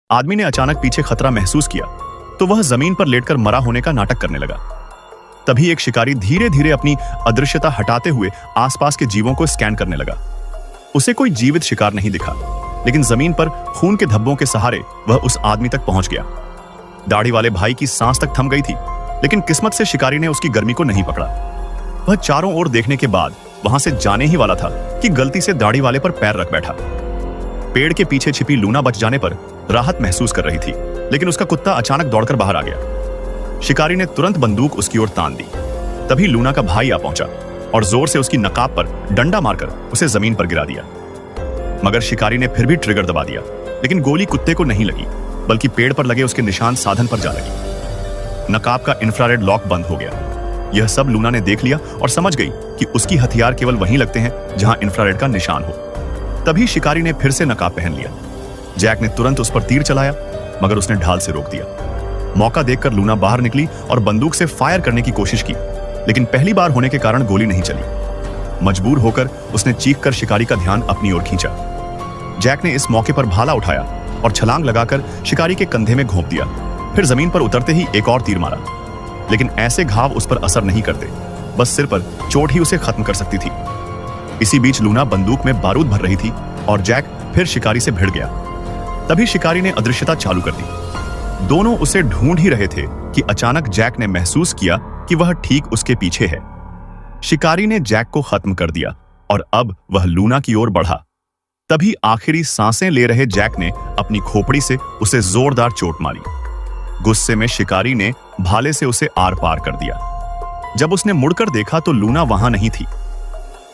आदमी ने अचानक पीछे खतरा महसूस किया तो वह जमीन पर लेटकर मरा होने का नाटक करने लगा। तभी एक शिकारी धीरे धीरे अपनी अदृश्यता हटाते हुए आसपास के जीवों को स्कैन करने लगा। उसे कोई जीवित शिकार नहीं दिखा, लेकिन जमीन पर खून के धब्बों के सहारे वह उस आदमी तक पहुंच गया। दाढ़ी वाले भाई की सांस तक थम गई थी, लेकिन किस्मत से शिकारी ने उसकी गर्मी को नहीं पकड़ा। वह चारों ओर देखने के बाद वहां से जाने ही वाला था कि गलती से दाढ़ी वाले पर पैर रख बैठा। पेड़ के पीछे छिपी लूना बच जाने पर राहत महसूस कर रही थी, लेकिन उसका कुत्ता अचानक दौड़कर बाहर आ गया। शिकारी ने तुरंत बंदूक उसकी ओर तान दी। तभी लूना का भाई आ पहुंचा और जोर से उसकी नकाब पर डंडा मारकर उसे जमीन पर गिरा दिया। मगर शिकारी ने फिर भी ट्रिगर दबा दिया, लेकिन गोली कुत्ते को नहीं लगी, बल्कि पेड़ पर लगे उसके निशान साधन पर जा लगी। नकाब का इंफ्रारेड लॉक बंद हो गया। यह सब लूना ने देख लिया और समझ गई कि उसकी हथियार केवल वहीं लगते हैं जहां इंफ्रारेड का निशान हो। तभी शिकारी ने फिर से नकाब पहन लिया। जैक ने तुरंत उस पर तीर चलाया, मगर उसने ढाल से रोक दिया। मौका देखकर लूना बाहर निकली और बंदूक से फायर करने की कोशिश की, लेकिन पहली बार होने के कारण गोली नहीं चली। मजबूर होकर उसने चीखकर शिकारी का ध्यान अपनी ओर खींचा। जैक ने इस मौके पर भाला उठाया और छलांग लगाकर शिकारी के कंधे में घोंप दिया। फिर जमीन पर उतरते ही एक और तीर मारा, लेकिन ऐसे घाव उस पर असर नहीं करते, बस सिर पर चोट ही उसे खत्म कर सकती थी। इसी बीच लूना बंदूक में बारूद भर रही थी और जैक फिर शिकारी से भिड़ गया। तभी शिकारी ने अदृश्यता चालू कर दी। दोनों उसे ढूंढ ही रहे थे कि अचानक जैक ने महसूस किया कि वह ठीक उसके पीछे है। शिकारी ने जैक को खत्म कर दिया और अब वह लूना की ओर बढ़ा। तभी आखिरी सांसें ले रहे जैक ने अपनी खोपड़ी से उसे जोरदार चोट मारी। गुस्से में शिकारी ने भाले से उसे आर पार कर दिया। जब उसने मुड़कर देखा तो लूना वहां नहीं थी।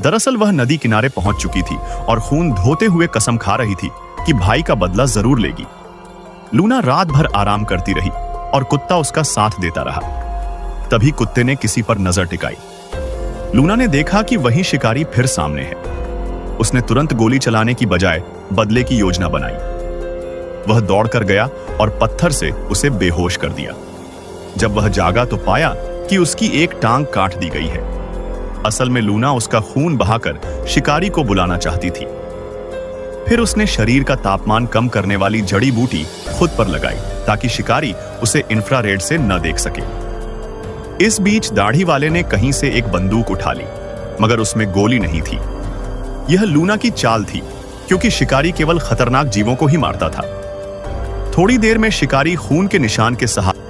दरअसल वह नदी किनारे पहुंच चुकी थी और खून धोते हुए कसम खा रही थी कि भाई का बदला जरूर लेगी। लूना रात भर आराम करती रही और कुत्ता उसका साथ देता रहा। तभी कुत्ते ने किसी पर नजर टिकाई। लूना ने देखा कि वही शिकारी फिर सामने है। उसने तुरंत गोली चलाने की बजाय बदले की योजना बनाई। वह दौड़कर गया और पत्थर से उसे बेहोश कर दिया। जब वह जागा तो पाया कि उसकी एक टांग काट दी गई है। असल में लूना उसका खून बहाकर शिकारी को बुलाना चाहती थी। फिर उसने शरीर का तापमान कम करने वाली जड़ी बूटी खुद पर लगाई ताकि शिकारी उसे इंफ्रारेड से न देख सके। इस बीच दाढ़ी वाले ने कहीं से एक बंदूक उठा ली, मगर उसमें गोली नहीं थी। यह लूना की चाल थी, क्योंकि शिकारी केवल खतरनाक जीवों को ही मारता था। थोड़ी देर में शिकारी खून के निशान के सहारे